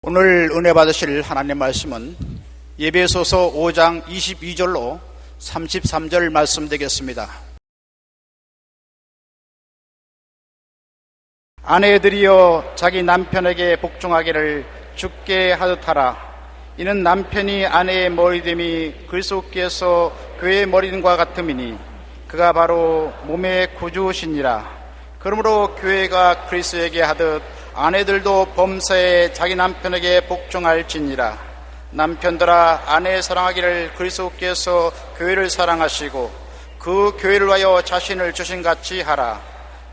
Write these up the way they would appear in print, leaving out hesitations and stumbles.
오늘 은혜 받으실 하나님 말씀은 에베소서 5장 22절로 33절 말씀 되겠습니다. 아내들이여 자기 남편에게 복종하기를 주께 하듯 하라. 이는 남편이 아내의 머리됨이 그리스도께서 교회의 머리됨과 같음이니 그가 바로 몸의 구주시니라. 그러므로 교회가 그리스도에게 하듯 아내들도 범사에 자기 남편에게 복종할지니라. 남편들아 아내 사랑하기를 그리스도께서 교회를 사랑하시고 그 교회를 위하여 자신을 주신같이 하라.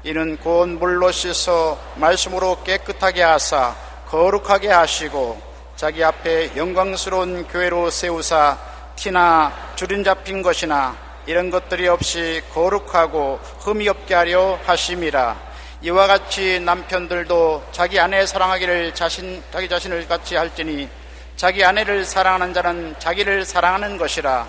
이는 곧 물로 씻어 말씀으로 깨끗하게 하사 거룩하게 하시고 자기 앞에 영광스러운 교회로 세우사 티나 주름 잡힌 것이나 이런 것들이 없이 거룩하고 흠이 없게 하려 하심이라. 이와 같이 남편들도 자기 아내 사랑하기를 자기 자신을 같이 할지니 자기 아내를 사랑하는 자는 자기를 사랑하는 것이라.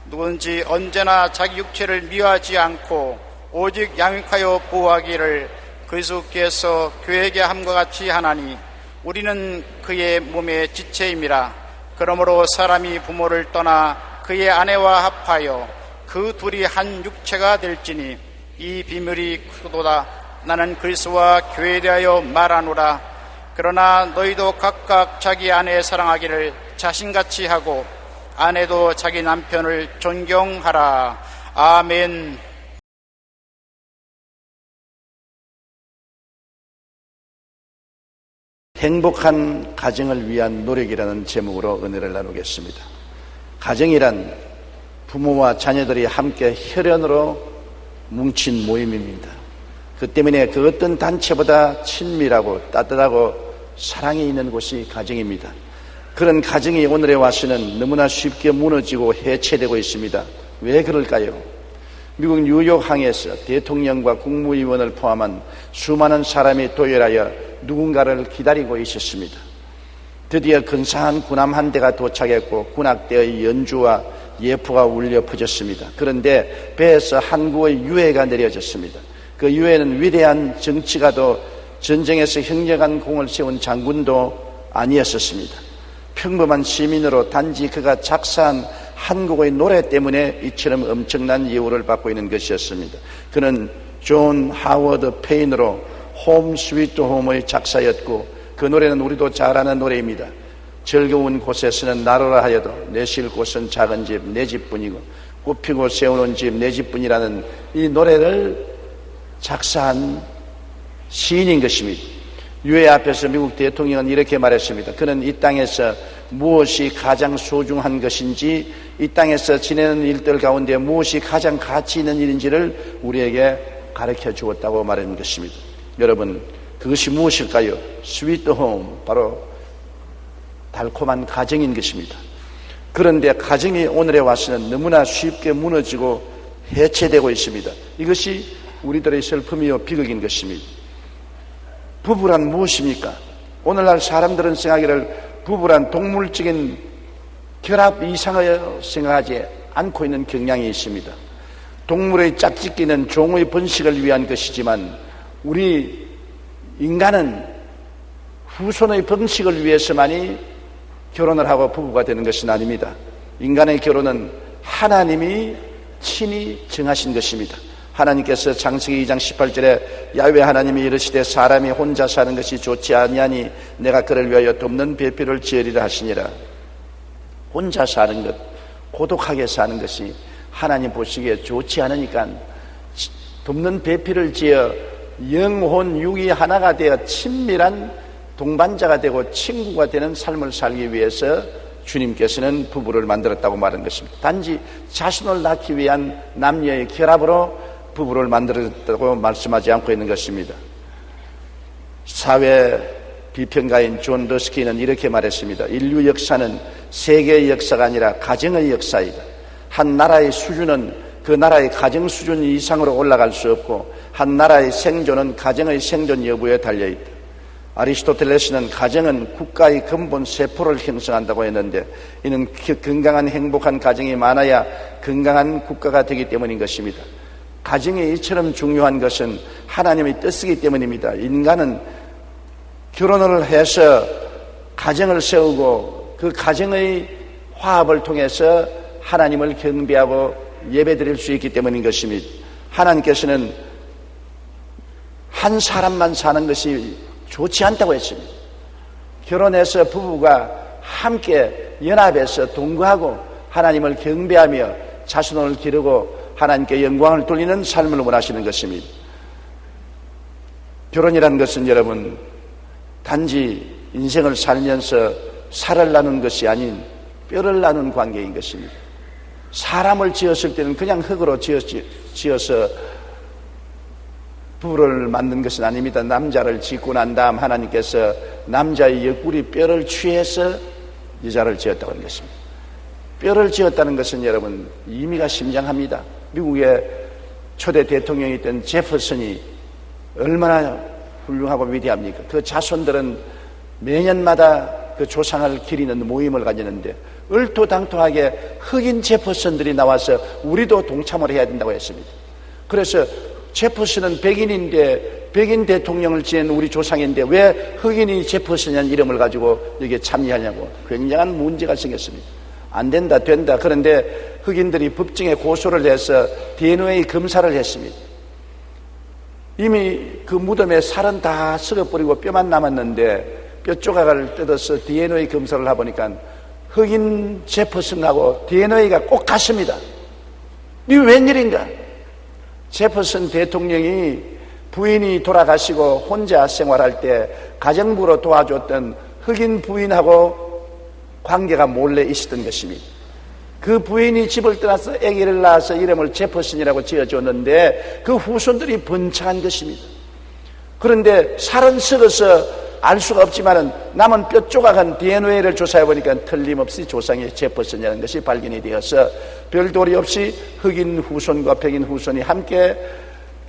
누구든지 언제나 자기 육체를 미워하지 않고 오직 양육하여 보호하기를 그리스도께서 교회에게 함과 같이 하나니 우리는 그의 몸의 지체임이라. 그러므로 사람이 부모를 떠나 그의 아내와 합하여 그 둘이 한 육체가 될지니 이 비밀이 크도다. 나는 그리스도와 교회에 대하여 말하노라. 그러나 너희도 각각 자기 아내 사랑하기를 자신같이 하고 아내도 자기 남편을 존경하라. 아멘. 행복한 가정을 위한 노력이라는 제목으로 은혜를 나누겠습니다. 가정이란 부모와 자녀들이 함께 혈연으로 뭉친 모임입니다. 그 때문에 그 어떤 단체보다 친밀하고 따뜻하고 사랑이 있는 곳이 가정입니다. 그런 가정이 오늘에 와서는 너무나 쉽게 무너지고 해체되고 있습니다. 왜 그럴까요? 미국 뉴욕항에서 대통령과 국무위원을 포함한 수많은 사람이 도열하여 누군가를 기다리고 있었습니다. 드디어 근사한 군함 한 대가 도착했고 군악대의 연주와 예포가 울려 퍼졌습니다. 그런데 배에서 항구의 유해가 내려졌습니다. 그 유해는 위대한 정치가도 전쟁에서 형력한 공을 세운 장군도 아니었었습니다. 평범한 시민으로 단지 그가 작사한 한국의 노래 때문에 이처럼 엄청난 예우를 받고 있는 것이었습니다. 그는 존 하워드 페인으로 홈 스위트 홈의 작사였고 그 노래는 우리도 잘 아는 노래입니다. 즐거운 곳에서는 나로라 하여도 내 쉴 곳은 작은 집 내 집뿐이고 꽃피고 세우는 집 내 집뿐이라는 이 노래를 작사한 시인인 것입니다. 유해 앞에서 미국 대통령은 이렇게 말했습니다. 그는 이 땅에서 무엇이 가장 소중한 것인지, 이 땅에서 지내는 일들 가운데 무엇이 가장 가치 있는 일인지를 우리에게 가르쳐 주었다고 말하는 것입니다. 여러분, 그것이 무엇일까요? 스위트 홈, 바로 달콤한 가정인 것입니다. 그런데 가정이 오늘에 와서는 너무나 쉽게 무너지고 해체되고 있습니다. 이것이 우리들의 슬픔이요 비극인 것입니다. 부부란 무엇입니까? 오늘날 사람들은 생각하기를 부부란 동물적인 결합 이상을 생각하지 않고 있는 경향이 있습니다. 동물의 짝짓기는 종의 번식을 위한 것이지만 우리 인간은 후손의 번식을 위해서만이 결혼을 하고 부부가 되는 것은 아닙니다. 인간의 결혼은 하나님이 친히 정하신 것입니다. 하나님께서 창세기 2장 18절에 야훼 하나님이 이르시되 사람이 혼자 사는 것이 좋지 아니하니 내가 그를 위하여 돕는 배필을 지으리라 하시니라. 혼자 사는 것, 고독하게 사는 것이 하나님 보시기에 좋지 않으니까 돕는 배필을 지어 영혼 육이 하나가 되어 친밀한 동반자가 되고 친구가 되는 삶을 살기 위해서 주님께서는 부부를 만들었다고 말한 것입니다. 단지 자손을 낳기 위한 남녀의 결합으로 부부를 만들었다고 말씀하지 않고 있는 것입니다. 사회 비평가인 존 러스키는 이렇게 말했습니다. 인류 역사는 세계의 역사가 아니라 가정의 역사이다. 한 나라의 수준은 그 나라의 가정 수준 이상으로 올라갈 수 없고 한 나라의 생존은 가정의 생존 여부에 달려있다. 아리스토텔레스는 가정은 국가의 근본 세포를 형성한다고 했는데 이는 건강한 행복한 가정이 많아야 건강한 국가가 되기 때문인 것입니다. 가정이 이처럼 중요한 것은 하나님의 뜻이기 때문입니다. 인간은 결혼을 해서 가정을 세우고 그 가정의 화합을 통해서 하나님을 경배하고 예배드릴 수 있기 때문인 것입니다. 하나님께서는 한 사람만 사는 것이 좋지 않다고 했습니다. 결혼해서 부부가 함께 연합해서 동거하고 하나님을 경배하며 자손을 기르고 하나님께 영광을 돌리는 삶을 원하시는 것입니다. 결혼이라는 것은 여러분 단지 인생을 살면서 살을 나눈 것이 아닌 뼈를 나눈 관계인 것입니다. 사람을 지었을 때는 그냥 흙으로 지어서 부부를 만든 것은 아닙니다. 남자를 짓고 난 다음 하나님께서 남자의 옆구리 뼈를 취해서 여자를 지었다고 하는 것입니다. 뼈를 지었다는 것은 여러분 의미가 심장합니다. 미국의 초대 대통령이었던 제퍼슨이 얼마나 훌륭하고 위대합니까? 그 자손들은 매년마다 그 조상을 기리는 모임을 가지는데 얼토당토하게 흑인 제퍼슨들이 나와서 우리도 동참을 해야 된다고 했습니다. 그래서 제퍼슨은 백인인데 백인 대통령을 지낸 우리 조상인데 왜 흑인이 제퍼슨이라는 이름을 가지고 여기에 참여하냐고 굉장한 문제가 생겼습니다. 안 된다 된다. 그런데 흑인들이 법정에 고소를 해서 DNA 검사를 했습니다. 이미 그 무덤에 살은 다 썩어버리고 뼈만 남았는데 뼈 조각을 뜯어서 DNA 검사를 해보니까 흑인 제퍼슨하고 DNA가 꼭 같습니다. 이게 웬일인가? 제퍼슨 대통령이 부인이 돌아가시고 혼자 생활할 때 가정부로 도와줬던 흑인 부인하고 관계가 몰래 있었던 것입니다. 그 부인이 집을 떠나서 아기를 낳아서 이름을 제퍼슨이라고 지어줬는데 그 후손들이 번창한 것입니다. 그런데 살은 썩어서 알 수가 없지만은 남은 뼈 조각한 DNA를 조사해 보니까 틀림없이 조상의 제퍼슨이라는 것이 발견이 되어서 별도리 없이 흑인 후손과 백인 후손이 함께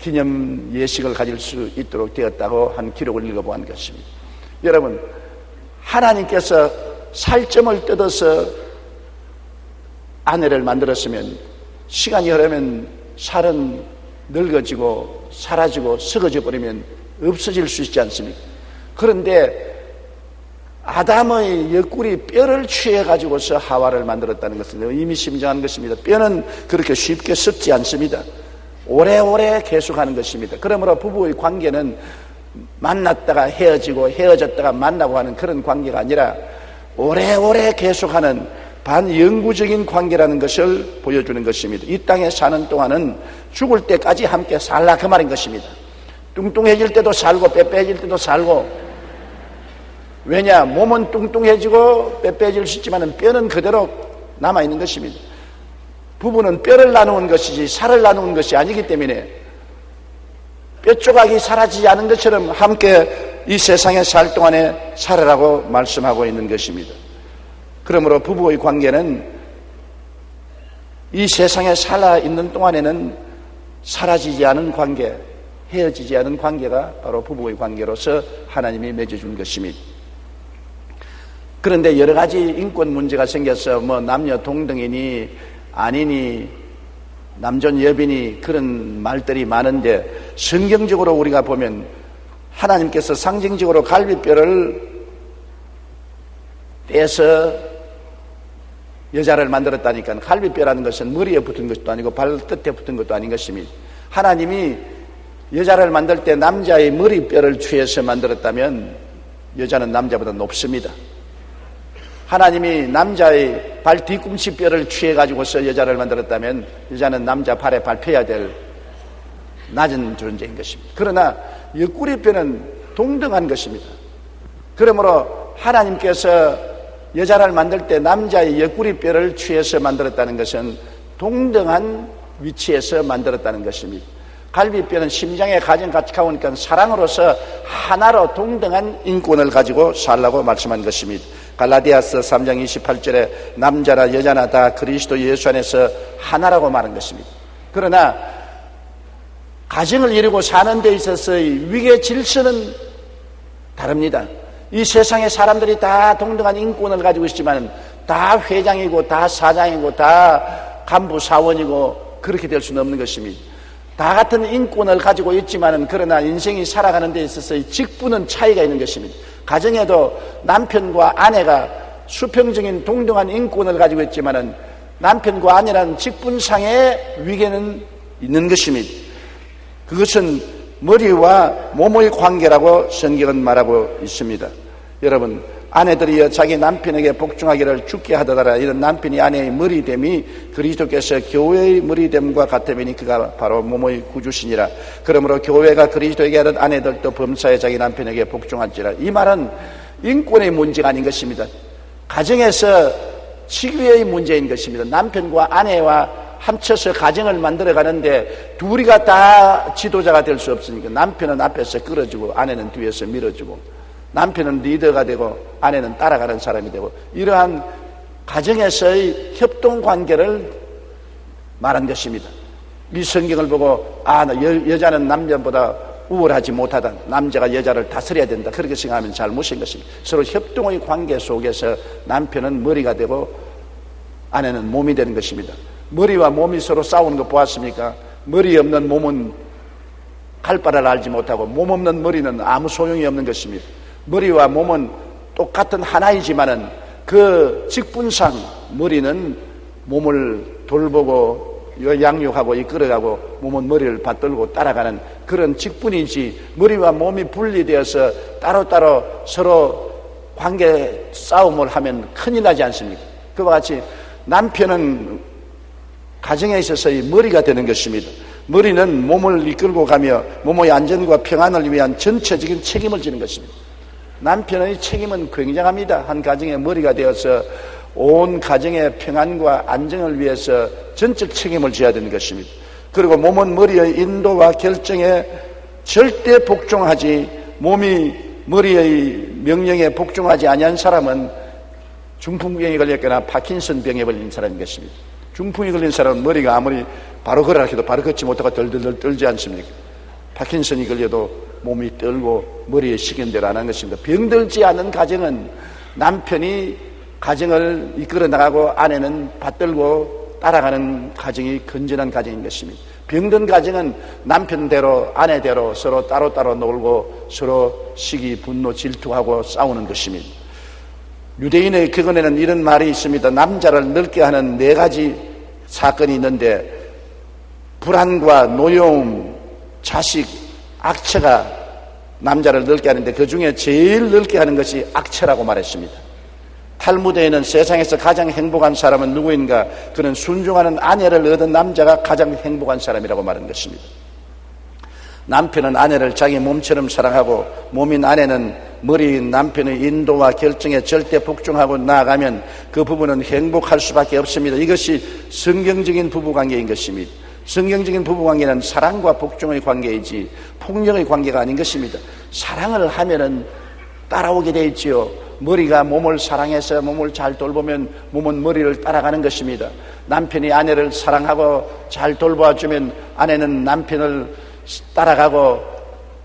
기념 예식을 가질 수 있도록 되었다고 한 기록을 읽어보는 것입니다. 여러분, 하나님께서 살점을 뜯어서 아내를 만들었으면 시간이 흐르면 살은 늙어지고 사라지고 썩어져 버리면 없어질 수 있지 않습니까? 그런데 아담의 옆구리 뼈를 취해가지고서 하와를 만들었다는 것은 의미심장한 것입니다. 뼈는 그렇게 쉽게 썩지 않습니다. 오래오래 계속하는 것입니다. 그러므로 부부의 관계는 만났다가 헤어지고 헤어졌다가 만나고 하는 그런 관계가 아니라 오래오래 계속하는 반영구적인 관계라는 것을 보여주는 것입니다. 이 땅에 사는 동안은 죽을 때까지 함께 살라 그 말인 것입니다. 뚱뚱해질 때도 살고 빼빼해질 때도 살고. 왜냐? 몸은 뚱뚱해지고 빼빼해질 수 있지만 뼈는 그대로 남아있는 것입니다. 부부는 뼈를 나누는 것이지 살을 나누는 것이 아니기 때문에 뼈 조각이 사라지지 않은 것처럼 함께 이 세상에 살 동안에 살아라고 말씀하고 있는 것입니다. 그러므로 부부의 관계는 이 세상에 살아있는 동안에는 사라지지 않은 관계, 헤어지지 않은 관계가 바로 부부의 관계로서 하나님이 맺어준 것입니다. 그런데 여러 가지 인권 문제가 생겨서 남녀 동등이니 아니니 남존 여비니 그런 말들이 많은데 성경적으로 우리가 보면 하나님께서 상징적으로 갈비뼈를 떼서 여자를 만들었다니까 갈비뼈라는 것은 머리에 붙은 것도 아니고 발끝에 붙은 것도 아닌 것입니다. 하나님이 여자를 만들 때 남자의 머리뼈를 취해서 만들었다면 여자는 남자보다 높습니다. 하나님이 남자의 발 뒤꿈치 뼈를 취해가지고서 여자를 만들었다면 여자는 남자 발에 밟혀야 될 낮은 존재인 것입니다. 그러나 옆구리 뼈는 동등한 것입니다. 그러므로 하나님께서 여자를 만들 때 남자의 옆구리 뼈를 취해서 만들었다는 것은 동등한 위치에서 만들었다는 것입니다. 갈비뼈는 심장에 가장 가까우니까 사랑으로서 하나로 동등한 인권을 가지고 살라고 말씀한 것입니다. 갈라디아서 3장 28절에 남자나 여자나 다 그리스도 예수 안에서 하나라고 말한 것입니다. 그러나 가정을 이루고 사는 데 있어서의 위계 질서는 다릅니다. 이 세상의 사람들이 다 동등한 인권을 가지고 있지만 다 회장이고 다 사장이고 다 간부 사원이고 그렇게 될 수는 없는 것입니다. 다 같은 인권을 가지고 있지만은 그러나 인생이 살아가는 데 있어서의 직분은 차이가 있는 것입니다. 가정에도 남편과 아내가 수평적인 동등한 인권을 가지고 있지만은 남편과 아내라는 직분상의 위계는 있는 것입니다. 그것은 머리와 몸의 관계라고 성경은 말하고 있습니다. 여러분, 아내들이여 자기 남편에게 복종하기를 주께 하더라. 이런 남편이 아내의 머리됨이 그리스도께서 교회의 머리됨과 같으니 그가 바로 몸의 구주시니라. 그러므로 교회가 그리스도에게 하듯 아내들도 범사에 자기 남편에게 복종할지라. 이 말은 인권의 문제가 아닌 것입니다. 가정에서 지위의 문제인 것입니다. 남편과 아내와 합쳐서 가정을 만들어 가는데 둘이가 다 지도자가 될 수 없으니까 남편은 앞에서 끌어주고 아내는 뒤에서 밀어주고, 남편은 리더가 되고 아내는 따라가는 사람이 되고, 이러한 가정에서의 협동관계를 말한 것입니다. 이 성경을 보고 여자는 남자보다 우월하지 못하다, 남자가 여자를 다스려야 된다, 그렇게 생각하면 잘못인 것입니다. 서로 협동의 관계 속에서 남편은 머리가 되고 아내는 몸이 되는 것입니다. 머리와 몸이 서로 싸우는 거 보았습니까? 머리 없는 몸은 갈 바를 알지 못하고 몸 없는 머리는 아무 소용이 없는 것입니다. 머리와 몸은 똑같은 하나이지만은 그 직분상 머리는 몸을 돌보고 양육하고 이끌어가고 몸은 머리를 받들고 따라가는 그런 직분이지, 머리와 몸이 분리되어서 따로따로 서로 관계 싸움을 하면 큰일 나지 않습니까? 그와 같이 남편은 가정에 있어서의 머리가 되는 것입니다. 머리는 몸을 이끌고 가며 몸의 안전과 평안을 위한 전체적인 책임을 지는 것입니다. 남편의 책임은 굉장합니다. 한 가정의 머리가 되어서 온 가정의 평안과 안정을 위해서 전적 책임을 져야 되는 것입니다. 그리고 몸은 머리의 인도와 결정에 절대 복종하지, 몸이 머리의 명령에 복종하지 아니한 사람은 중풍병에 걸렸거나 파킨슨 병에 걸린 사람인 것입니다. 중풍이 걸린 사람은 머리가 아무리 바로 걸으라 해도 바로 걷지 못하고 덜덜덜 떨지 않습니까? 파킨슨이 걸려도 몸이 떨고 머리에 식은대로 안 한 것입니다. 병들지 않은 가정은 남편이 가정을 이끌어 나가고 아내는 받들고 따라가는 가정이 건전한 가정인 것입니다. 병든 가정은 남편대로 아내대로 서로 따로따로 놀고 서로 시기, 분노, 질투하고 싸우는 것입니다. 유대인의 격언에는 이런 말이 있습니다. 남자를 늙게 하는 4가지 사건이 있는데 불안과 노여움, 자식, 악처가 남자를 늙게 하는데 그 중에 제일 늙게 하는 것이 악처라고 말했습니다. 탈무드에는 세상에서 가장 행복한 사람은 누구인가? 그는 순종하는 아내를 얻은 남자가 가장 행복한 사람이라고 말한 것입니다. 남편은 아내를 자기 몸처럼 사랑하고 몸인 아내는 머리인 남편의 인도와 결정에 절대 복종하고 나아가면 그 부부는 행복할 수밖에 없습니다. 이것이 성경적인 부부관계인 것입니다. 성경적인 부부관계는 사랑과 복종의 관계이지 폭력의 관계가 아닌 것입니다. 사랑을 하면은 따라오게 돼 있지요. 머리가 몸을 사랑해서 몸을 잘 돌보면 몸은 머리를 따라가는 것입니다. 남편이 아내를 사랑하고 잘 돌봐주면 아내는 남편을 따라가고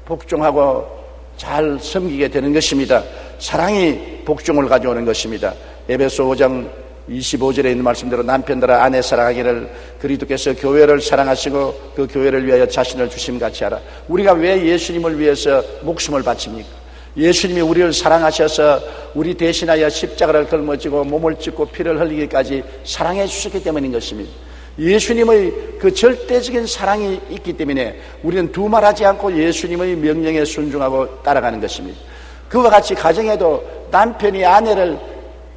복종하고 잘 섬기게 되는 것입니다. 사랑이 복종을 가져오는 것입니다. 에베소 5장 25절에 있는 말씀대로 남편들아 아내 사랑하기를 그리스도께서 교회를 사랑하시고 그 교회를 위하여 자신을 주심같이 하라. 우리가 왜 예수님을 위해서 목숨을 바칩니까? 예수님이 우리를 사랑하셔서 우리 대신하여 십자가를 걸머지고 몸을 찢고 피를 흘리기까지 사랑해 주셨기 때문인 것입니다. 예수님의 그 절대적인 사랑이 있기 때문에 우리는 두말하지 않고 예수님의 명령에 순종하고 따라가는 것입니다. 그와 같이 가정에도 남편이 아내를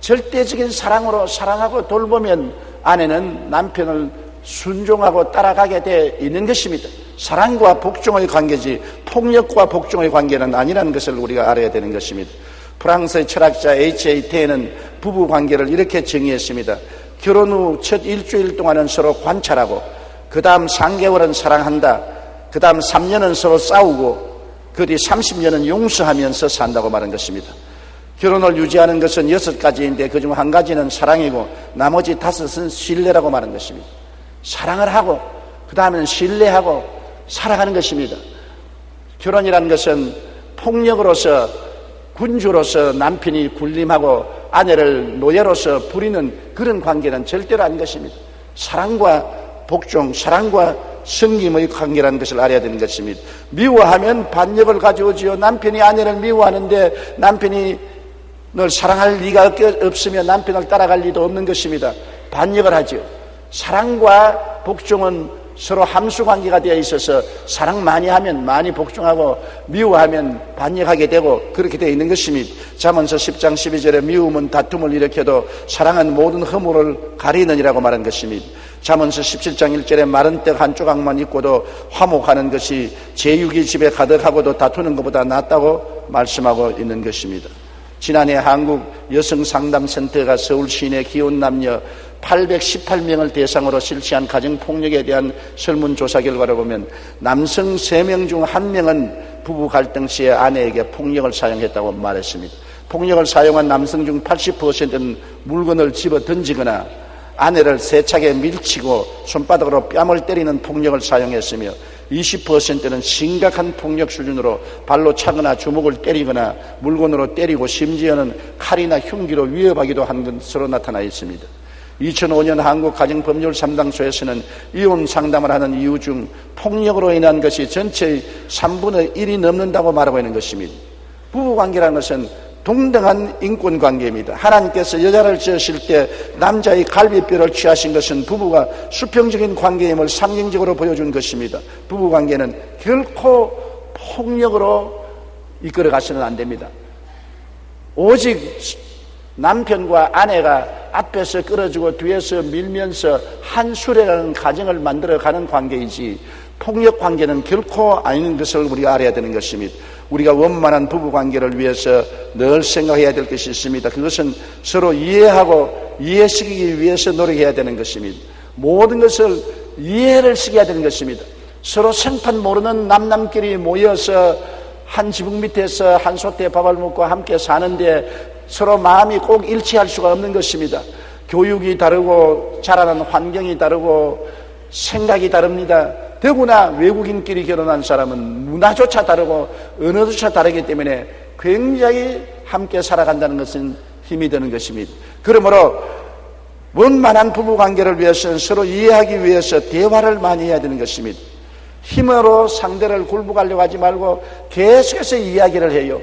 절대적인 사랑으로 사랑하고 돌보면 아내는 남편을 순종하고 따라가게 돼 있는 것입니다. 사랑과 복종의 관계지 폭력과 복종의 관계는 아니라는 것을 우리가 알아야 되는 것입니다. 프랑스의 철학자 H.A. 테는 부부 관계를 이렇게 정의했습니다. 결혼 후 첫 일주일 동안은 서로 관찰하고 그 다음 3개월은 사랑한다. 그 다음 3년은 서로 싸우고 그 뒤 30년은 용서하면서 산다고 말한 것입니다. 결혼을 유지하는 것은 6가지인데 그중 1가지는 사랑이고 나머지 5은 신뢰라고 말한 것입니다. 사랑을 하고 그 다음에는 신뢰하고 살아가는 것입니다. 결혼이라는 것은 폭력으로서 군주로서 남편이 군림하고 아내를 노예로서 부리는 그런 관계는 절대로 아닌 것입니다. 사랑과 복종, 사랑과 성김의 관계라는 것을 알아야 되는 것입니다. 미워하면 반역을 가져오지요. 남편이 아내를 미워하는데 남편이 널 사랑할 리가 없으며 남편을 따라갈 리도 없는 것입니다. 반역을 하지요. 사랑과 복종은 서로 함수관계가 되어 있어서 사랑 많이 하면 많이 복종하고 미워하면 반역하게 되고 그렇게 되어 있는 것입니다. 잠언서 10장 12절에 미움은 다툼을 일으켜도 사랑은 모든 허물을 가리느니라고 말한 것입니다. 잠언서 17장 1절에 마른 떡 한 조각만 있고도 화목하는 것이 제육이 집에 가득하고도 다투는 것보다 낫다고 말씀하고 있는 것입니다. 지난해 한국 여성상담센터가 서울 시내 기혼 남녀 818명을 대상으로 실시한 가정폭력에 대한 설문조사 결과를 보면 남성 3명 중 1명은 부부 갈등 시에 아내에게 폭력을 사용했다고 말했습니다. 폭력을 사용한 남성 중 80%는 물건을 집어 던지거나 아내를 세차게 밀치고 손바닥으로 뺨을 때리는 폭력을 사용했으며 20%는 심각한 폭력 수준으로 발로 차거나 주먹을 때리거나 물건으로 때리고 심지어는 칼이나 흉기로 위협하기도 한 것으로 나타나 있습니다. 2005년 한국가정법률상담소에서는 이혼 상담을 하는 이유 중 폭력으로 인한 것이 전체의 3분의 1이 넘는다고 말하고 있는 것입니다. 부부관계라는 것은 동등한 인권관계입니다. 하나님께서 여자를 지으실 때 남자의 갈비뼈를 취하신 것은 부부가 수평적인 관계임을 상징적으로 보여준 것입니다. 부부관계는 결코 폭력으로 이끌어가서는 안 됩니다. 오직 남편과 아내가 앞에서 끌어주고 뒤에서 밀면서 한 수레라는 가정을 만들어가는 관계이지 폭력 관계는 결코 아닌 것을 우리가 알아야 되는 것입니다. 우리가 원만한 부부관계를 위해서 늘 생각해야 될 것이 있습니다. 그것은 서로 이해하고 이해시키기 위해서 노력해야 되는 것입니다. 모든 것을 이해를 시켜야 되는 것입니다. 서로 생판 모르는 남남끼리 모여서 한 지붕 밑에서 한 솥에 밥을 먹고 함께 사는데 서로 마음이 꼭 일치할 수가 없는 것입니다. 교육이 다르고 자라는 환경이 다르고 생각이 다릅니다. 더구나 외국인끼리 결혼한 사람은 문화조차 다르고 언어조차 다르기 때문에 굉장히 함께 살아간다는 것은 힘이 드는 것입니다. 그러므로 원만한 부부관계를 위해서는 서로 이해하기 위해서 대화를 많이 해야 되는 것입니다. 힘으로 상대를 굴복하려고 하지 말고 계속해서 이야기를 해요.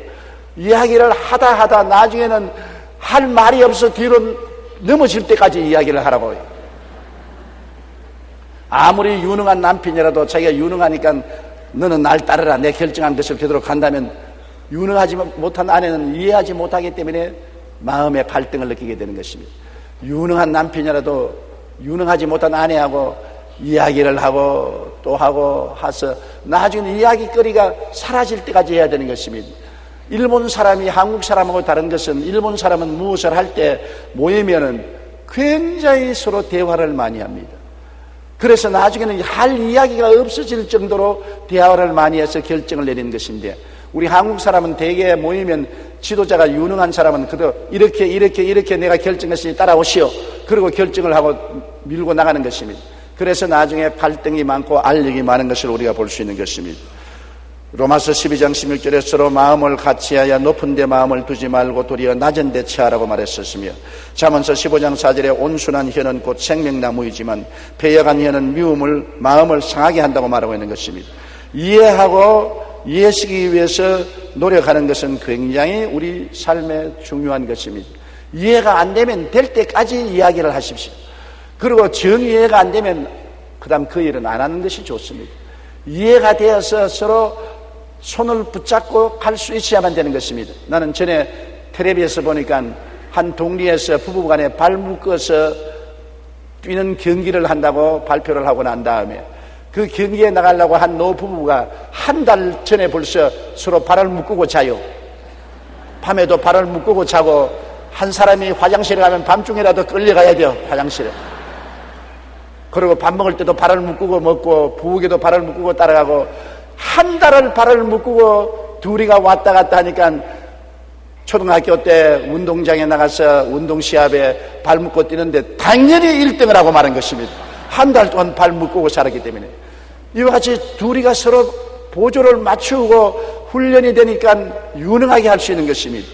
이야기를 하다 나중에는 할 말이 없어 뒤로 넘어질 때까지 이야기를 하라고 해요. 아무리 유능한 남편이라도 자기가 유능하니까 너는 날 따르라 내 결정한 것을 그대로 간다면 유능하지 못한 아내는 이해하지 못하기 때문에 마음의 갈등을 느끼게 되는 것입니다. 유능한 남편이라도 유능하지 못한 아내하고 이야기를 하고 또 하고 해서 나중에 이야기거리가 사라질 때까지 해야 되는 것입니다. 일본 사람이 한국 사람하고 다른 것은 일본 사람은 무엇을 할 때 모이면은 굉장히 서로 대화를 많이 합니다. 그래서 나중에는 할 이야기가 없어질 정도로 대화를 많이 해서 결정을 내리는 것인데 우리 한국 사람은 대개 모이면 지도자가 유능한 사람은 그대로 이렇게 내가 결정했으니 따라오시오. 그리고 결정을 하고 밀고 나가는 것입니다. 그래서 나중에 갈등이 많고 알력이 많은 것을 우리가 볼 수 있는 것입니다. 로마서 12장 16절에 서로 마음을 같이하여 높은 데 마음을 두지 말고 도리어 낮은 데 처하라고 말했었으며 잠언서 15장 4절에 온순한 혀는 곧 생명나무이지만 패역한 혀는 미움을 마음을 상하게 한다고 말하고 있는 것입니다. 이해하고 이해시키기 위해서 노력하는 것은 굉장히 우리 삶에 중요한 것입니다. 이해가 안 되면 될 때까지 이야기를 하십시오. 그리고 정이해가 안 되면 그 다음 그 일은 안 하는 것이 좋습니다. 이해가 되어서 서로 손을 붙잡고 갈 수 있어야만 되는 것입니다. 나는 전에 텔레비에서 보니까 한 동리에서 부부간에 발 묶어서 뛰는 경기를 한다고 발표를 하고 난 다음에 그 경기에 나가려고 한 노부부가 한 달 전에 벌써 서로 발을 묶고 자요. 밤에도 발을 묶고 자고 한 사람이 화장실에 가면 밤중이라도 끌려가야 돼요. 화장실에. 그리고 밥 먹을 때도 발을 묶고 먹고 부엌에도 발을 묶고 따라가고 한 달을 발을 묶고 둘이가 왔다 갔다 하니까 초등학교 때 운동장에 나가서 운동시합에 발 묶고 뛰는데 당연히 1등을 하고 말한 것입니다. 한 달 동안 발 묶고 살았기 때문에. 이와 같이 둘이가 서로 보조를 맞추고 훈련이 되니까 유능하게 할 수 있는 것입니다.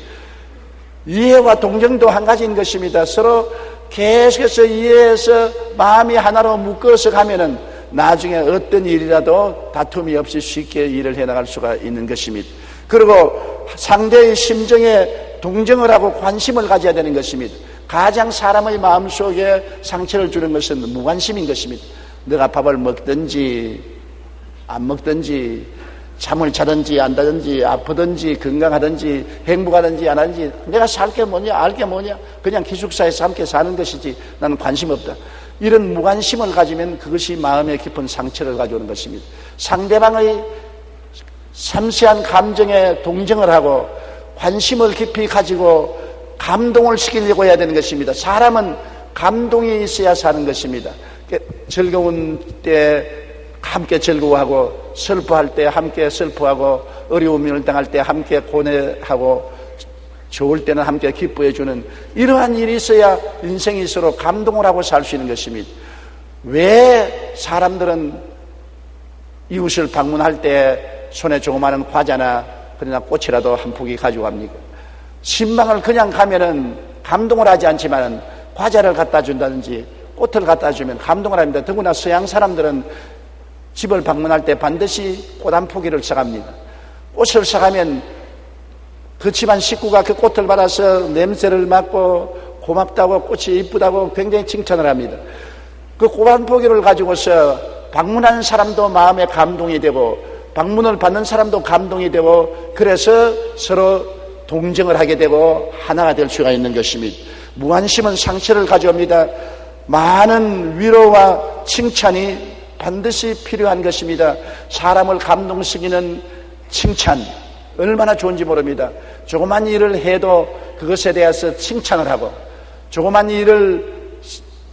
이해와 동정도 한 가지인 것입니다. 서로 계속해서 이해해서 마음이 하나로 묶어서 가면은 나중에 어떤 일이라도 다툼이 없이 쉽게 일을 해나갈 수가 있는 것입니다. 그리고 상대의 심정에 동정을 하고 관심을 가져야 되는 것입니다. 가장 사람의 마음속에 상처를 주는 것은 무관심인 것입니다. 내가 밥을 먹든지 안 먹든지, 잠을 자든지 안 자든지, 아프든지 건강하든지 행복하든지 안 하든지, 내가 살 게 뭐냐 알 게 뭐냐, 그냥 기숙사에서 함께 사는 것이지 나는 관심 없다. 이런 무관심을 가지면 그것이 마음에 깊은 상처를 가져오는 것입니다. 상대방의 섬세한 감정에 동정을 하고 관심을 깊이 가지고 감동을 시키려고 해야 되는 것입니다. 사람은 감동이 있어야 사는 것입니다. 즐거운 때 함께 즐거워하고, 슬퍼할 때 함께 슬퍼하고, 어려움을 당할 때 함께 고뇌하고, 좋을 때는 함께 기뻐해주는 이러한 일이 있어야 인생이 서로 감동을 하고 살 수 있는 것입니다. 왜 사람들은 이웃을 방문할 때 손에 조그마한 과자나 그러나 꽃이라도 한 포기 가지고 갑니까? 신방을 그냥 가면은 감동을 하지 않지만 과자를 갖다 준다든지 꽃을 갖다 주면 감동을 합니다. 더구나 서양 사람들은 집을 방문할 때 반드시 꽃 한 포기를 사갑니다. 꽃을 사가면 그 집안 식구가 그 꽃을 받아서 냄새를 맡고 고맙다고, 꽃이 이쁘다고 굉장히 칭찬을 합니다. 그 꽃 한 포기를 가지고서 방문하는 사람도 마음에 감동이 되고 방문을 받는 사람도 감동이 되고, 그래서 서로 동정을 하게 되고 하나가 될 수가 있는 것입니다. 무관심은 상처를 가져옵니다. 많은 위로와 칭찬이 반드시 필요한 것입니다. 사람을 감동시키는 칭찬 얼마나 좋은지 모릅니다. 조그만 일을 해도 그것에 대해서 칭찬을 하고, 조그만 일을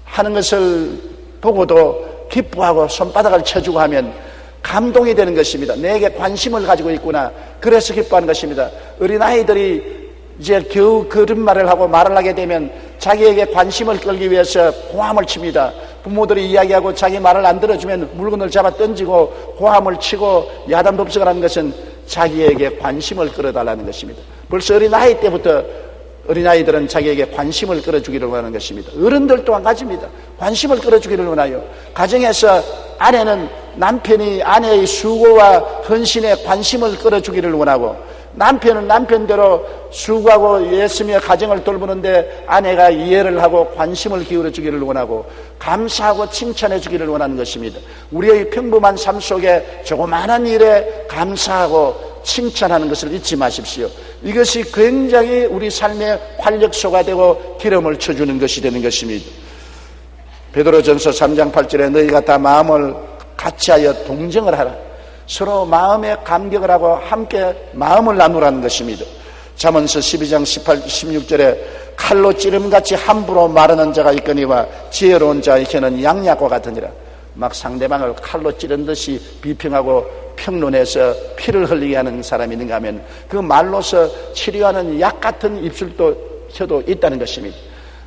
하는 것을 보고도 기뻐하고 손바닥을 쳐주고 하면 감동이 되는 것입니다. 내게 관심을 가지고 있구나, 그래서 기뻐하는 것입니다. 어린아이들이 이제 겨우 그런 말을 하고 말을 하게 되면 자기에게 관심을 끌기 위해서 고함을 칩니다. 부모들이 이야기하고 자기 말을 안 들어주면 물건을 잡아 던지고 고함을 치고 야단법석을 하는 것은 자기에게 관심을 끌어달라는 것입니다. 벌써 어린아이 때부터 어린아이들은 자기에게 관심을 끌어주기를 원하는 것입니다. 어른들 또한 가집니다. 관심을 끌어주기를 원하요. 가정에서 아내는 남편이 아내의 수고와 헌신에 관심을 끌어주기를 원하고, 남편은 남편대로 수고하고 애쓰며 가정을 돌보는데 아내가 이해를 하고 관심을 기울여 주기를 원하고, 감사하고 칭찬해 주기를 원하는 것입니다. 우리의 평범한 삶 속에 조그마한 일에 감사하고 칭찬하는 것을 잊지 마십시오. 이것이 굉장히 우리 삶의 활력소가 되고 기름을 쳐주는 것이 되는 것입니다. 베드로전서 3장 8절에 너희가 다 마음을 같이하여 동정을 하라. 서로 마음에 감격을 하고 함께 마음을 나누라는 것입니다. 잠언서 12장 16절에 칼로 찌름같이 함부로 말하는 자가 있거니와 지혜로운 자의 혀는 양약과 같으니라. 막 상대방을 칼로 찌른 듯이 비평하고 평론해서 피를 흘리게 하는 사람이 있는가 하면 그 말로서 치료하는 약 같은 입술도 혀도 있다는 것입니다.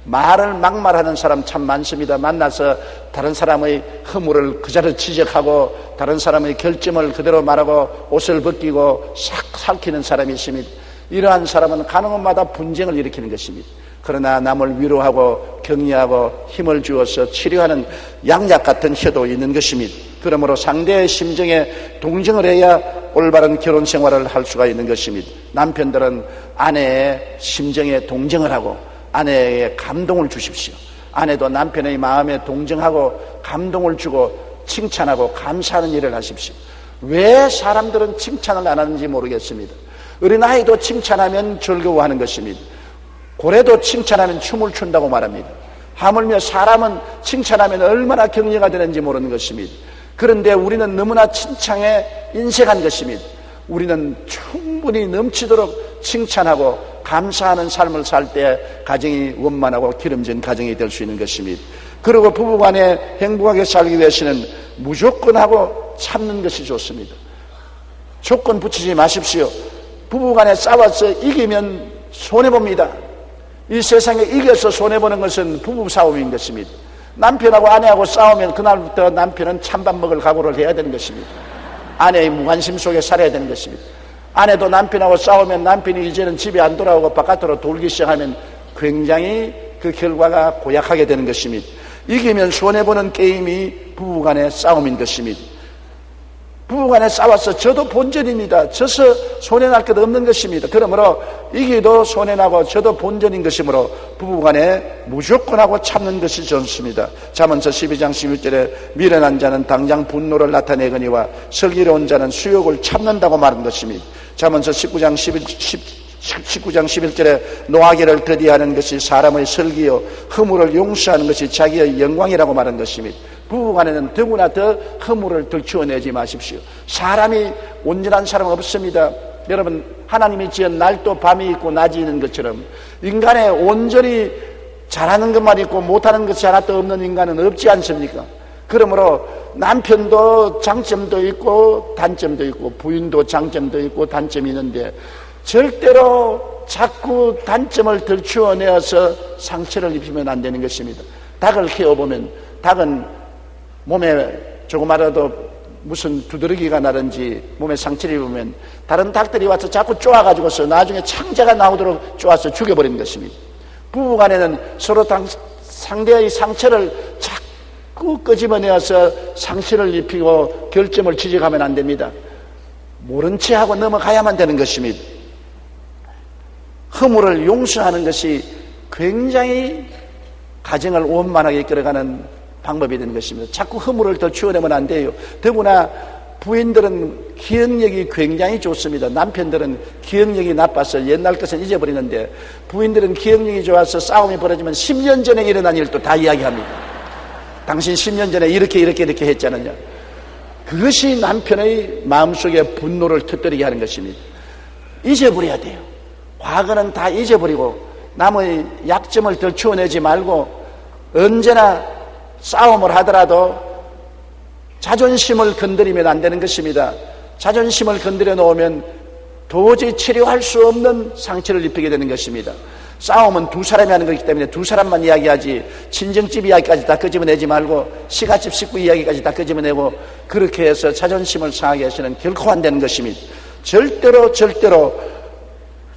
말을 막말하는 사람 참 많습니다. 만나서 다른 사람의 허물을 그자로 지적하고 다른 사람의 결점을 그대로 말하고 옷을 벗기고 싹 살키는 사람이 있습니다. 이러한 사람은 가는 곳마다 분쟁을 일으키는 것입니다. 그러나 남을 위로하고 격려하고 힘을 주어서 치료하는 양약 같은 혀도 있는 것입니다. 그러므로 상대의 심정에 동정을 해야 올바른 결혼 생활을 할 수가 있는 것입니다. 남편들은 아내의 심정에 동정을 하고 아내에게 감동을 주십시오. 아내도 남편의 마음에 동정하고 감동을 주고 칭찬하고 감사하는 일을 하십시오. 왜 사람들은 칭찬을 안 하는지 모르겠습니다. 어린아이도 칭찬하면 즐거워하는 것입니다. 고래도 칭찬하면 춤을 춘다고 말합니다. 하물며 사람은 칭찬하면 얼마나 격려가 되는지 모르는 것입니다. 그런데 우리는 너무나 칭찬에 인색한 것입니다. 우리는 충분히 넘치도록 칭찬하고 감사하는 삶을 살 때 가정이 원만하고 기름진 가정이 될 수 있는 것입니다. 그리고 부부간에 행복하게 살기 위해서는 무조건 하고 참는 것이 좋습니다. 조건 붙이지 마십시오. 부부간에 싸워서 이기면 손해봅니다. 이 세상에 이겨서 손해보는 것은 부부싸움인 것입니다. 남편하고 아내하고 싸우면 그날부터 남편은 찬밥 먹을 각오를 해야 되는 것입니다. 아내의 무관심 속에 살아야 되는 것입니다. 아내도 남편하고 싸우면 남편이 이제는 집에 안 돌아오고 바깥으로 돌기 시작하면 굉장히 그 결과가 고약하게 되는 것입니다. 이기면 손해보는 게임이 부부간의 싸움인 것입니다. 부부간에 싸워서 저도 본전입니다. 져서 손해날 것 없는 것입니다. 그러므로 이기도 손해나고 저도 본전인 것이므로 부부간에 무조건 하고 참는 것이 좋습니다. 잠언서 12장 11절에 미련한 자는 당장 분노를 나타내거니와 슬기로운 자는 수욕을 참는다고 말한 것입니다. 잠언서 19장 11절에 노하기를 더디하는 것이 사람의 슬기요 허물을 용서하는 것이 자기의 영광이라고 말한 것입니다. 부부간에는 더구나 더 허물을 들추어내지 마십시오. 사람이 온전한 사람 없습니다. 여러분, 하나님이 지은 날도 밤이 있고 낮이 있는 것처럼 인간의 온전히 잘하는 것만 있고 못하는 것이 하나도 없는 인간은 없지 않습니까? 그러므로 남편도 장점도 있고 단점도 있고 부인도 장점도 있고 단점이 있는데 절대로 자꾸 단점을 들추어내어서 상처를 입히면 안 되는 것입니다. 닭을 키워보면 닭은 몸에 조그마라도 무슨 두드러기가 나든지 몸에 상처를 입으면 다른 닭들이 와서 자꾸 쪼아가지고서 나중에 창자가 나오도록 쪼아서 죽여버리는 것입니다. 부부간에는 서로 상대의 상처를 자꾸 끄집어내어서 상처를 입히고 결점을 지적하면 안 됩니다. 모른 채 하고 넘어가야만 되는 것입니다. 허물을 용서하는 것이 굉장히 가정을 원만하게 이끌어가는 방법이 되는 것입니다. 자꾸 허물을 더 치워내면 안 돼요. 더구나 부인들은 기억력이 굉장히 좋습니다. 남편들은 기억력이 나빠서 옛날 것은 잊어버리는데 부인들은 기억력이 좋아서 싸움이 벌어지면 10년 전에 일어난 일도 다 이야기합니다. 당신 10년 전에 이렇게 했잖아요. 그것이 남편의 마음속에 분노를 터뜨리게 하는 것입니다. 잊어버려야 돼요. 과거는 다 잊어버리고 남의 약점을 덜 치워내지 말고 언제나 싸움을 하더라도 자존심을 건드리면 안 되는 것입니다. 자존심을 건드려 놓으면 도저히 치료할 수 없는 상처를 입히게 되는 것입니다. 싸움은 두 사람이 하는 것이기 때문에 두 사람만 이야기하지 친정집 이야기까지 다 끄집어내지 말고 시가집 식구 이야기까지 다 끄집어내고 그렇게 해서 자존심을 상하게 해서는 결코 안 되는 것입니다. 절대로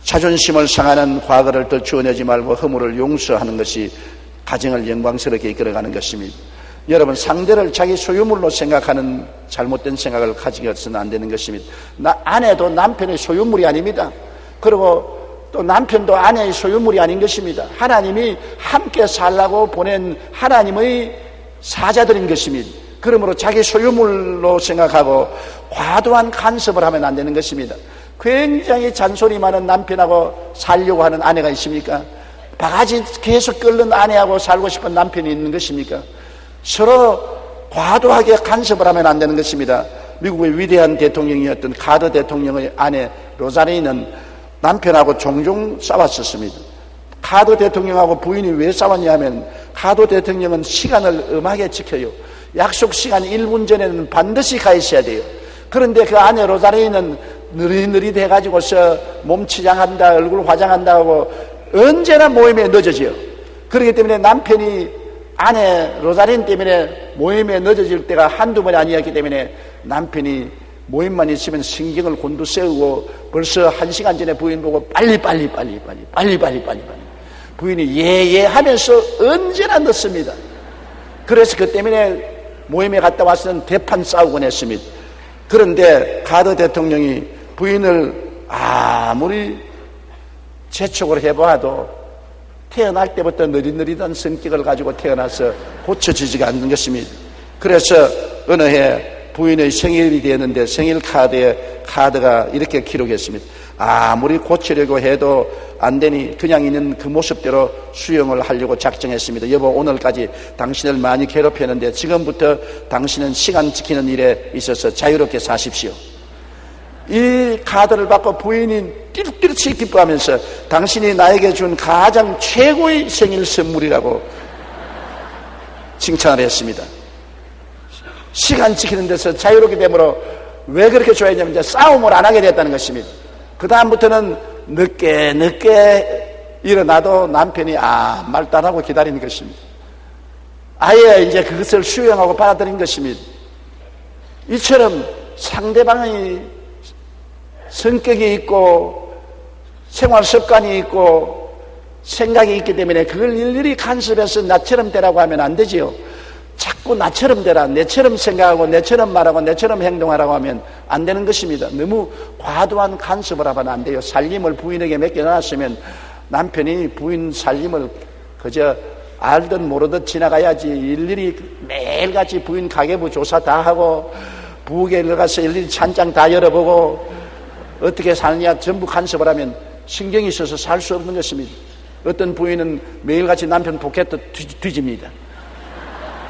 자존심을 상하는 과거를 더 주워내지 말고 허물을 용서하는 것이 가정을 영광스럽게 이끌어가는 것입니다. 여러분, 상대를 자기 소유물로 생각하는 잘못된 생각을 가지게 해서는 안 되는 것입니다. 아내도 남편의 소유물이 아닙니다. 그리고 또 남편도 아내의 소유물이 아닌 것입니다. 하나님이 함께 살라고 보낸 하나님의 사자들인 것입니다. 그러므로 자기 소유물로 생각하고 과도한 간섭을 하면 안 되는 것입니다. 굉장히 잔소리 많은 남편하고 살려고 하는 아내가 있습니까? 바가지 계속 끓는 아내하고 살고 싶은 남편이 있는 것입니까? 서로 과도하게 간섭을 하면 안 되는 것입니다. 미국의 위대한 대통령이었던 카터 대통령의 아내 로자리는 남편하고 종종 싸웠었습니다. 카터 대통령하고 부인이 왜 싸웠냐 하면 카터 대통령은 시간을 엄하게 지켜요. 약속 시간 1분 전에는 반드시 가 있어야 돼요. 그런데 그 아내 로자리는 느릿느릿 해가지고서 몸 치장한다, 얼굴 화장한다 하고 언제나 모임에 늦어져요. 그렇기 때문에 남편이 아내 로자린 때문에 모임에 늦어질 때가 한두 번이 아니었기 때문에 남편이 모임만 있으면 신경을 곤두세우고 벌써 1시간 전에 부인 보고 빨리 부인이 예 하면서 언제나 늦습니다. 그래서 그 때문에 모임에 갔다 와서는 대판 싸우곤 했습니다. 그런데 카터 대통령이 부인을 아무리 재촉을 해봐도 태어날 때부터 느릿느릿한 성격을 가지고 태어나서 고쳐지지가 않는 것입니다. 그래서 어느 해 부인의 생일이 되었는데 생일 카드에 카드가 이렇게 기록했습니다. 아무리 고치려고 해도 안 되니 그냥 있는 그 모습대로 수용을 하려고 작정했습니다. 여보, 오늘까지 당신을 많이 괴롭혔는데 지금부터 당신은 시간 지키는 일에 있어서 자유롭게 사십시오. 이 카드를 받고 부인이 띠룩띠룩치 기뻐하면서 당신이 나에게 준 가장 최고의 생일 선물이라고 칭찬을 했습니다. 시간 지키는 데서 자유롭게 되므로 왜 그렇게 좋아했냐면 이제 싸움을 안 하게 됐다는 것입니다. 그 다음부터는 늦게 일어나도 남편이 말도 안 하고 기다리는 것입니다. 아예 이제 그것을 수용하고 받아들인 것입니다. 이처럼 상대방의 성격이 있고 생활 습관이 있고 생각이 있기 때문에 그걸 일일이 간섭해서 나처럼 되라고 하면 안 되지요. 자꾸 나처럼 되라, 내처럼 생각하고 내처럼 말하고 내처럼 행동하라고 하면 안 되는 것입니다. 너무 과도한 간섭을 하면 안 돼요. 살림을 부인에게 맡겨놨으면 남편이 부인 살림을 그저 알듯 모르듯 지나가야지, 일일이 매일같이 부인 가계부 조사 다 하고 부엌에 들어가서 일일이 찬장 다 열어보고 어떻게 사느냐 전부 간섭을 하면 신경이 있어서 살 수 없는 것입니다. 어떤 부인은 매일같이 남편 포켓도 뒤집니다.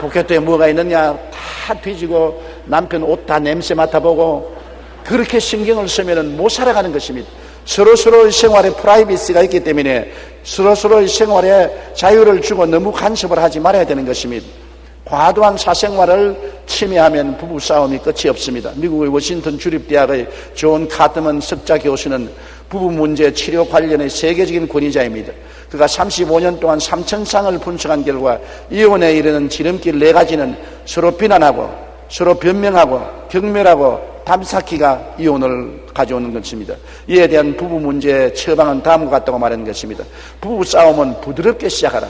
포켓에 뭐가 있느냐 다 뒤지고 남편 옷 다 냄새 맡아보고 그렇게 신경을 쓰면 못 살아가는 것입니다. 서로서로의 생활에 프라이버시가 있기 때문에 서로서로의 생활에 자유를 주고 너무 간섭을 하지 말아야 되는 것입니다. 과도한 사생활을 침해하면 부부싸움이 끝이 없습니다. 미국의 워싱턴 주립대학의 존 카트먼 석자 교수는 부부 문제 치료 관련의 세계적인 권위자입니다. 그가 35년 동안 3,000쌍을 분석한 결과 이혼에 이르는 지름길 4가지는 서로 비난하고 서로 변명하고 경멸하고 담쌓기가 이혼을 가져오는 것입니다. 이에 대한 부부 문제의 처방은 다음과 같다고 말하는 것입니다. 부부 싸움은 부드럽게 시작하라.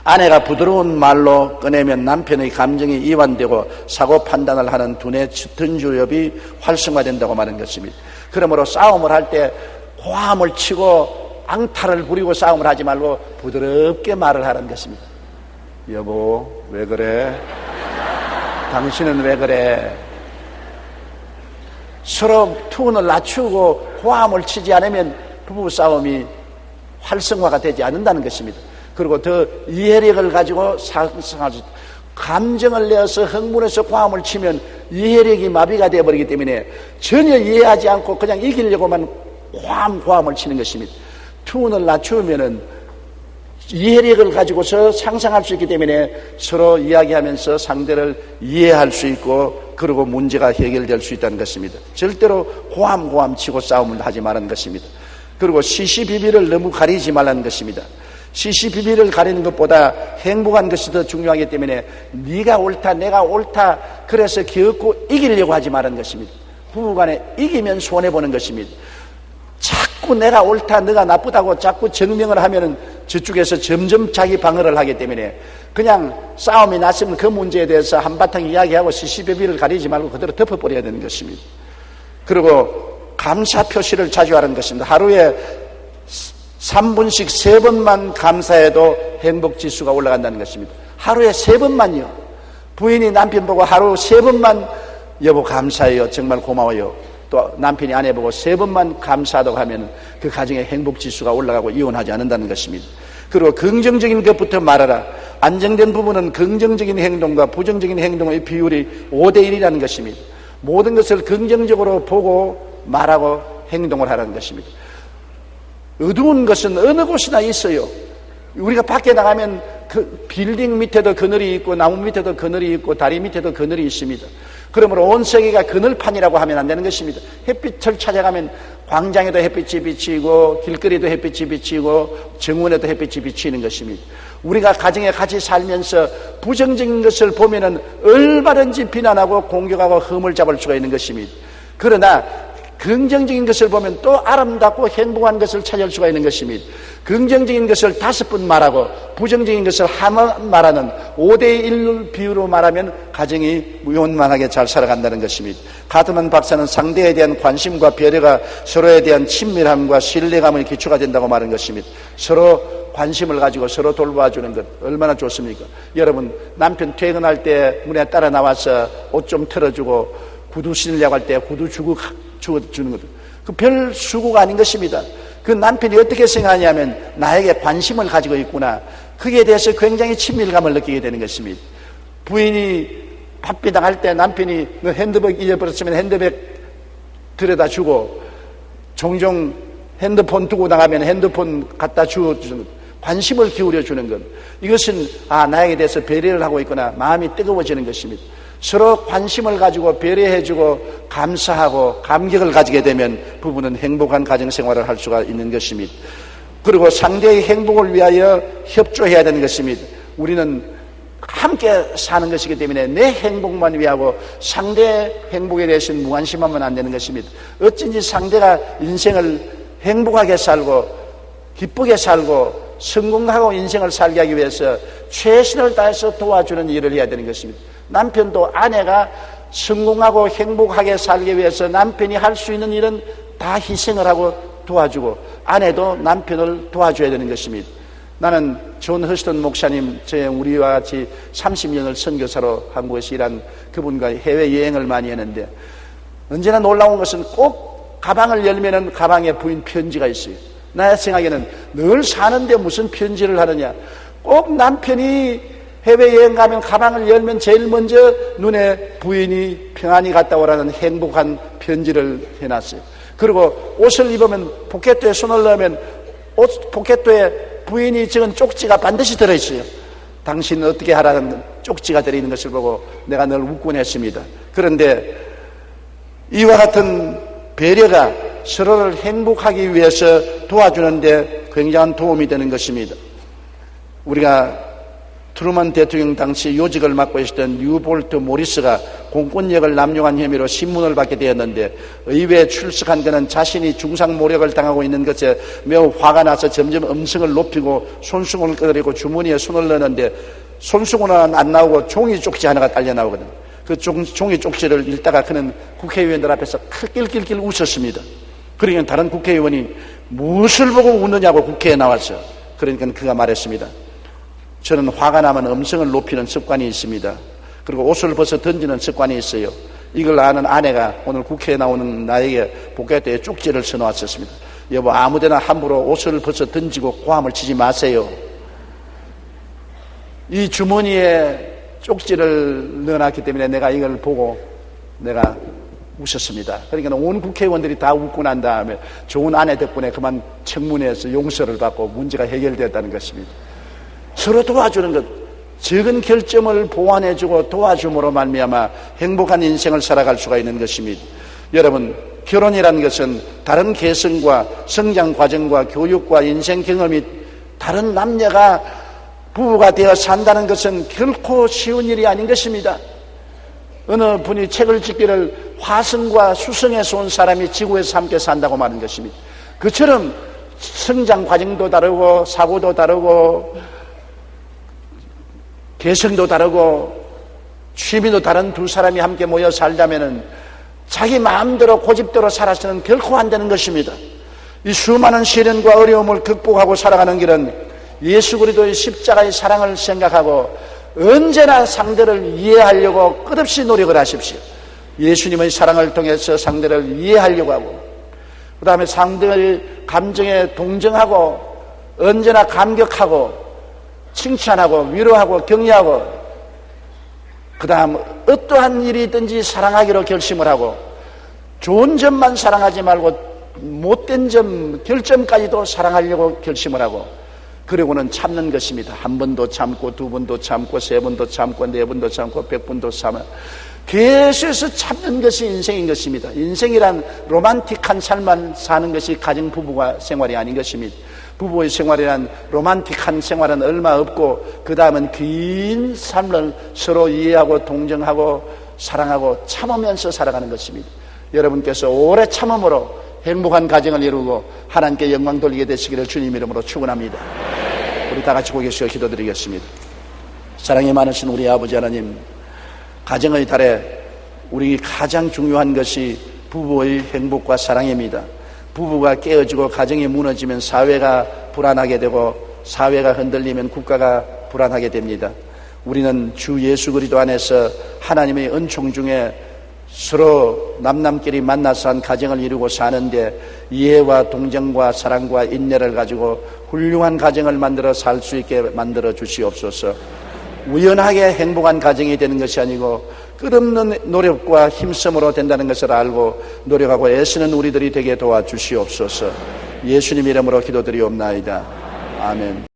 아내가 부드러운 말로 꺼내면 남편의 감정이 이완되고 사고 판단을 하는 두뇌 전주엽이 활성화된다고 말하는 것입니다. 그러므로 싸움을 할 때 고함을 치고 앙탈을 부리고 싸움을 하지 말고 부드럽게 말을 하는 것입니다. 여보, 왜 그래? 당신은 왜 그래? 서로 톤을 낮추고 고함을 치지 않으면 부부싸움이 활성화가 되지 않는다는 것입니다. 그리고 더 이해력을 가지고 상승할 수 있다. 감정을 내어서 흥분해서 고함을 치면 이해력이 마비가 되어버리기 때문에 전혀 이해하지 않고 그냥 이기려고만 고함을 치는 것입니다. 톤을 낮추면은 이해력을 가지고서 상상할 수 있기 때문에 서로 이야기하면서 상대를 이해할 수 있고 그리고 문제가 해결될 수 있다는 것입니다. 절대로 고함 치고 싸움을 하지 말라는 것입니다. 그리고 시시비비를 너무 가리지 말라는 것입니다. 시시비비를 가리는 것보다 행복한 것이 더 중요하기 때문에 네가 옳다 내가 옳다 그래서 겨우고 이기려고 하지 말라는 것입니다. 부부간에 이기면 손해보는 것입니다. 자꾸 내가 옳다 네가 나쁘다고 자꾸 증명을 하면은 저쪽에서 점점 자기 방어를 하기 때문에 그냥 싸움이 났으면 그 문제에 대해서 한바탕 이야기하고 시시비비를 가리지 말고 그대로 덮어버려야 되는 것입니다. 그리고 감사 표시를 자주 하는 것입니다. 하루에 3분씩 3번만 감사해도 행복지수가 올라간다는 것입니다. 하루에 3번만요. 부인이 남편 보고 하루 3번만 여보 감사해요. 정말 고마워요. 또 남편이 아내 보고 3번만 감사하다고 하면 그 가정의 행복지수가 올라가고 이혼하지 않는다는 것입니다. 그리고 긍정적인 것부터 말하라. 안정된 부부는 긍정적인 행동과 부정적인 행동의 비율이 5대1이라는 것입니다. 모든 것을 긍정적으로 보고 말하고 행동을 하라는 것입니다. 어두운 것은 어느 곳이나 있어요. 우리가 밖에 나가면 그 빌딩 밑에도 그늘이 있고 나무 밑에도 그늘이 있고 다리 밑에도 그늘이 있습니다. 그러므로 온 세계가 그늘판이라고 하면 안 되는 것입니다. 햇빛을 찾아가면 광장에도 햇빛이 비치고 길거리에도 햇빛이 비치고 정원에도 햇빛이 비치는 것입니다. 우리가 가정에 같이 살면서 부정적인 것을 보면은 얼마든지 비난하고 공격하고 흠을 잡을 수가 있는 것입니다. 그러나 긍정적인 것을 보면 또 아름답고 행복한 것을 찾을 수가 있는 것입니다. 긍정적인 것을 5번 말하고 부정적인 것을 하나만 말하는 5대1 비율로 말하면 가정이 원만하게 잘 살아간다는 것입니다. 카트먼 박사는 상대에 대한 관심과 배려가 서로에 대한 친밀함과 신뢰감의 기초가 된다고 말한 것입니다. 서로 관심을 가지고 서로 돌봐주는 것 얼마나 좋습니까? 여러분, 남편 퇴근할 때 문에 따라 나와서 옷 좀 털어주고 구두 신으려고 할 때 구두 주고 주는 것, 그 별 수고가 아닌 것입니다. 그 남편이 어떻게 생각하냐면 나에게 관심을 가지고 있구나. 그에 대해서 굉장히 친밀감을 느끼게 되는 것입니다. 부인이 밥비당 할 때 남편이 너 핸드백 잊어버렸으면 핸드백 들여다 주고 종종 핸드폰 두고 나가면 핸드폰 갖다 주는 것, 관심을 기울여 주는 것, 이것은 나에게 대해서 배려를 하고 있구나. 마음이 뜨거워지는 것입니다. 서로 관심을 가지고 배려해주고 감사하고 감격을 가지게 되면 부부는 행복한 가정생활을 할 수가 있는 것입니다. 그리고 상대의 행복을 위하여 협조해야 되는 것입니다. 우리는 함께 사는 것이기 때문에 내 행복만 위하고 상대의 행복에 대해서는 무관심하면 안 되는 것입니다. 어쩐지 상대가 인생을 행복하게 살고 기쁘게 살고 성공하고 인생을 살게 하기 위해서 최선을 다해서 도와주는 일을 해야 되는 것입니다. 남편도 아내가 성공하고 행복하게 살기 위해서 남편이 할 수 있는 일은 다 희생을 하고 도와주고, 아내도 남편을 도와줘야 되는 것입니다. 나는 존 허스턴 목사님, 우리와 같이 30년을 선교사로 한국에서 일한 그분과 해외여행을 많이 했는데, 언제나 놀라운 것은 꼭 가방을 열면은 가방에 부인 편지가 있어요. 내 생각에는 늘 사는데 무슨 편지를 하느냐. 꼭 남편이 해외여행 가면 가방을 열면 제일 먼저 눈에 부인이 평안히 갔다 오라는 행복한 편지를 해놨어요. 그리고 옷을 입으면 포켓도에 손을 넣으면 옷 포켓도에 부인이 적은 쪽지가 반드시 들어있어요. 당신은 어떻게 하라는 쪽지가 들어있는 것을 보고 내가 늘 웃곤 했습니다. 그런데 이와 같은 배려가 서로를 행복하기 위해서 도와주는데 굉장한 도움이 되는 것입니다. 우리가 트루먼 대통령 당시 요직을 맡고 있었던 뉴볼트 모리스가 공권력을 남용한 혐의로 신문을 받게 되었는데, 의회에 출석한 그는 자신이 중상모략을 당하고 있는 것에 매우 화가 나서 점점 음성을 높이고 손수건을 끄덕이고 주머니에 손을 넣었는데, 손수건은 안 나오고 종이 쪽지 하나가 딸려 나오거든. 그 종이 쪽지를 읽다가 그는 국회의원들 앞에서 낄낄낄 웃었습니다. 그러니까 다른 국회의원이 무엇을 보고 웃느냐고 국회에 나왔어. 그러니까 그가 말했습니다. 저는 화가 나면 음성을 높이는 습관이 있습니다. 그리고 옷을 벗어 던지는 습관이 있어요. 이걸 아는 아내가 오늘 국회에 나오는 나에게 복귀할 쪽지를 써놓았었습니다. 여보, 아무데나 함부로 옷을 벗어 던지고 고함을 치지 마세요. 이 주머니에 쪽지를 넣어놨기 때문에 내가 이걸 보고 내가 웃었습니다. 그러니까 온 국회의원들이 다 웃고 난 다음에 좋은 아내 덕분에 그만 청문회에서 용서를 받고 문제가 해결되었다는 것입니다. 서로 도와주는 것, 적은 결점을 보완해주고 도와줌으로 말미암아 행복한 인생을 살아갈 수가 있는 것입니다. 여러분, 결혼이라는 것은 다른 개성과 성장 과정과 교육과 인생 경험이 다른 남녀가 부부가 되어 산다는 것은 결코 쉬운 일이 아닌 것입니다. 어느 분이 책을 짓기를 화성과 수성에서 온 사람이 지구에서 함께 산다고 말한 것입니다. 그처럼 성장 과정도 다르고 사고도 다르고 개성도 다르고 취미도 다른 두 사람이 함께 모여 살자면은 자기 마음대로 고집대로 살아서는 결코 안 되는 것입니다. 이 수많은 시련과 어려움을 극복하고 살아가는 길은 예수 그리스도의 십자가의 사랑을 생각하고 언제나 상대를 이해하려고 끝없이 노력을 하십시오. 예수님의 사랑을 통해서 상대를 이해하려고 하고, 그 다음에 상대의 감정에 동정하고 언제나 감격하고 칭찬하고 위로하고 격려하고, 그 다음 어떠한 일이 있든지 사랑하기로 결심을 하고, 좋은 점만 사랑하지 말고 못된 점, 결점까지도 사랑하려고 결심을 하고, 그리고는 참는 것입니다. 한 번도 참고 두 번도 참고 세 번도 참고 네 번도 참고 100번도 참아 계속해서 참는 것이 인생인 것입니다. 인생이란 로man틱한 삶만 사는 것이 가정 부부가 생활이 아닌 것입니다. 부부의 생활이란 로man틱한 생활은 얼마 없고, 그 다음은 긴 삶을 서로 이해하고 동정하고 사랑하고 참으면서 살아가는 것입니다. 여러분께서 오래 참음으로 행복한 가정을 이루고 하나님께 영광 돌리게 되시기를 주님 이름으로 축원합니다. 우리 다 같이 고개 숙여 기도드리겠습니다. 사랑이 많으신 우리 아버지 하나님, 가정의 달에 우리 가장 중요한 것이 부부의 행복과 사랑입니다. 부부가 깨어지고 가정이 무너지면 사회가 불안하게 되고, 사회가 흔들리면 국가가 불안하게 됩니다. 우리는 주 예수 그리스도 안에서 하나님의 은총 중에 서로 남남끼리 만나서 한 가정을 이루고 사는데 이해와 동정과 사랑과 인내를 가지고 훌륭한 가정을 만들어 살 수 있게 만들어 주시옵소서. 우연하게 행복한 가정이 되는 것이 아니고 끝없는 노력과 힘쓰므로 된다는 것을 알고 노력하고 애쓰는 우리들이 되게 도와주시옵소서. 예수님 이름으로 기도드리옵나이다. 아멘.